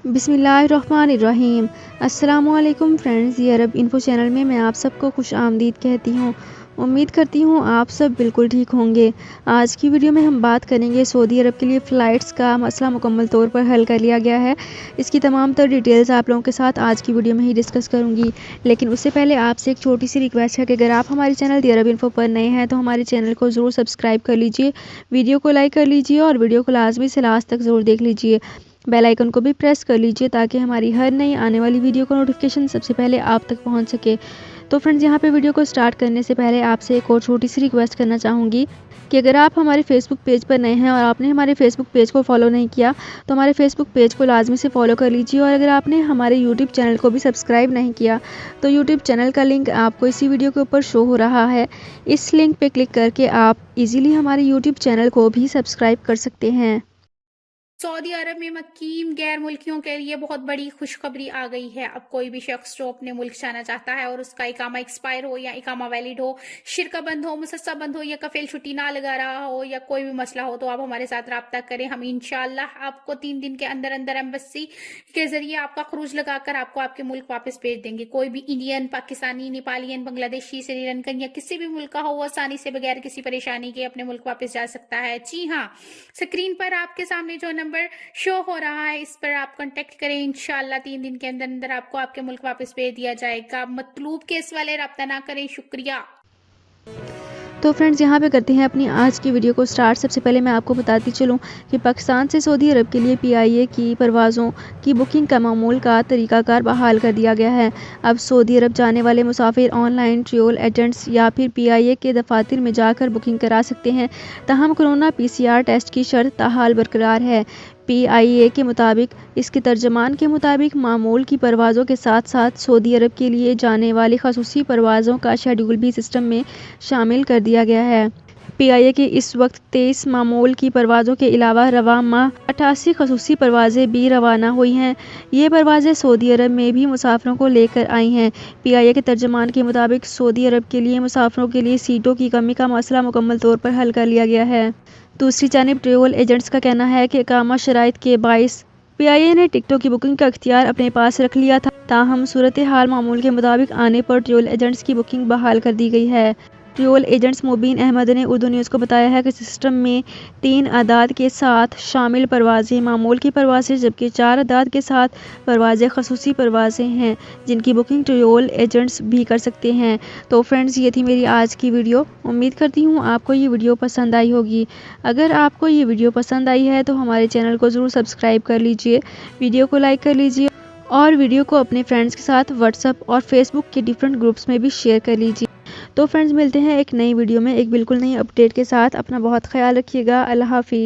बिस्मिल्लाहिर्रहमानिर्रहीम। अस्सलामुअलैकुम फ्रेंड्स, ये अरब इन्फो चैनल में मैं आप सबको खुश आमदीद कहती हूँ। उम्मीद करती हूँ आप सब बिल्कुल ठीक होंगे। आज की वीडियो में हम बात करेंगे सऊदी अरब के लिए फ़्लाइट्स का मसला मुकम्मल तौर पर हल कर लिया गया है। इसकी तमाम तर डिटेल्स आप लोगों के साथ आज की वीडियो में ही डिस्कस करूँगी। लेकिन उससे पहले आपसे एक छोटी सी रिक्वेस्ट है कि अगर आप हमारे चैनल दी अरब इन्फो पर नए हैं तो हमारे चैनल को ज़रूर सब्सक्राइब कर लीजिए, वीडियो को लाइक कर लीजिए और वीडियो को लाजमी से लास्ट तक ज़रूर देख लीजिए। बेल आइकन को भी प्रेस कर लीजिए ताकि हमारी हर नई आने वाली वीडियो का नोटिफिकेशन सबसे पहले आप तक पहुंच सके। तो फ्रेंड्स, यहाँ पे वीडियो को स्टार्ट करने से पहले आपसे एक और छोटी सी रिक्वेस्ट करना चाहूँगी कि अगर आप हमारे फेसबुक पेज पर नए हैं और आपने हमारे फेसबुक पेज को फॉलो नहीं किया तो हमारे फेसबुक पेज को लाजमी से फॉलो कर लीजिए। और अगर आपने हमारे यूट्यूब चैनल को भी सब्सक्राइब नहीं किया तो यूट्यूब चैनल का लिंक आपको इसी वीडियो के ऊपर शो हो रहा है। इस लिंक पर क्लिक करके आप ईज़िली हमारे यूट्यूब चैनल को भी सब्सक्राइब कर सकते हैं। सऊदी अरब में मकीम गैर मुल्कियों के लिए बहुत बड़ी खुशखबरी आ गई है। अब कोई भी शख्स जो अपने मुल्क जाना चाहता है और उसका इकामा एक्सपायर हो या इकामा वैलिड हो, शिरका बंद हो, मुसस्सा बंद हो या कफील छुट्टी ना लगा रहा हो या कोई भी मसला हो तो आप हमारे साथ रब्ता करें। हम इंशाल्लाह आपको 3 दिन के अंदर अंदर एम्बेसी के जरिए आपका खरूज लगाकर आपको आपके मुल्क वापस भेज देंगे। कोई भी इंडियन, पाकिस्तानी, नेपालियन, बांग्लादेशी, श्रीलंकन या किसी भी मुल्क का हो वो आसानी से बगैर किसी परेशानी के अपने मुल्क वापस जा सकता है। जी हाँ, स्क्रीन पर आपके सामने जो नंबर शो हो रहा है इस पर आप कांटेक्ट करें। इंशाल्लाह 3 दिन के अंदर अंदर आपको आपके मुल्क वापस भेज दिया जाएगा। मतलूब केस वाले रब्ता ना करें। शुक्रिया। तो फ्रेंड्स, यहाँ पे करते हैं अपनी आज की वीडियो को स्टार्ट। सबसे पहले मैं आपको बताती चलूँ कि पाकिस्तान से सऊदी अरब के लिए PIA की परवाज़ों की बुकिंग का मामूल का तरीक़ाकार बहाल कर दिया गया है। अब सऊदी अरब जाने वाले मुसाफिर ऑनलाइन ट्रैवल एजेंट्स या फिर PIA के दफातर में जाकर बुकिंग करा सकते हैं। ताहम कोरोना PCR टेस्ट की शर्त ताहाल बरकरार है। PIA के मुताबिक इसके तर्जमान के मुताबिक मामूल की परवाज़ों के साथ साथ सऊदी अरब के लिए जाने वाली खसूसी परवाज़ों का शेड्यूल भी सिस्टम में शामिल कर दिया गया है। PIA की इस वक्त 23 मामूल की परवाज़ों के अलावा रवा माह 88 खसूसी परवाज़ें भी रवाना हुई हैं। ये परवाज़ें सऊदी अरब में भी मुसाफिरों को लेकर आई हैं। PIA के तर्जमान के मुताबिक सऊदी अरब के लिए मुसाफिरों के लिए सीटों की कमी का मसला मुकम्मल तौर पर हल कर लिया गया है। दूसरी जानिब ट्रैवल एजेंट्स का कहना है कि इकामा शराइत के बाइस PIA ने टिकटों की बुकिंग का इख्तियार अपने पास रख लिया था। ताहम सूरत हाल मामूल के मुताबिक आने पर ट्रैवल एजेंट्स की बुकिंग बहाल कर दी गई है। ट्रैवल एजेंट्स मुबीन अहमद ने उर्दू न्यूज़ को बताया है कि सिस्टम में 3 अदाद के साथ शामिल परवाज़ें मामूल की परवाज़ें जबकि 4 अदाद के साथ परवाज़ें खसूसी परवाज़ें हैं जिनकी बुकिंग ट्रैवल एजेंट्स भी कर सकते हैं। तो फ्रेंड्स, ये थी मेरी आज की वीडियो। उम्मीद करती हूँ आपको ये वीडियो पसंद आई होगी। अगर आपको ये वीडियो पसंद आई है तो हमारे चैनल को ज़रूर सब्सक्राइब कर लीजिए, वीडियो को लाइक कर लीजिए और वीडियो को अपने फ्रेंड्स के साथ व्हाट्सएप और फेसबुक के डिफरेंट ग्रुप्स में भी शेयर कर लीजिए। तो फ्रेंड्स, मिलते हैं एक नई वीडियो में एक बिल्कुल नई अपडेट के साथ। अपना बहुत ख्याल रखिएगा। अल्लाह हाफिज़।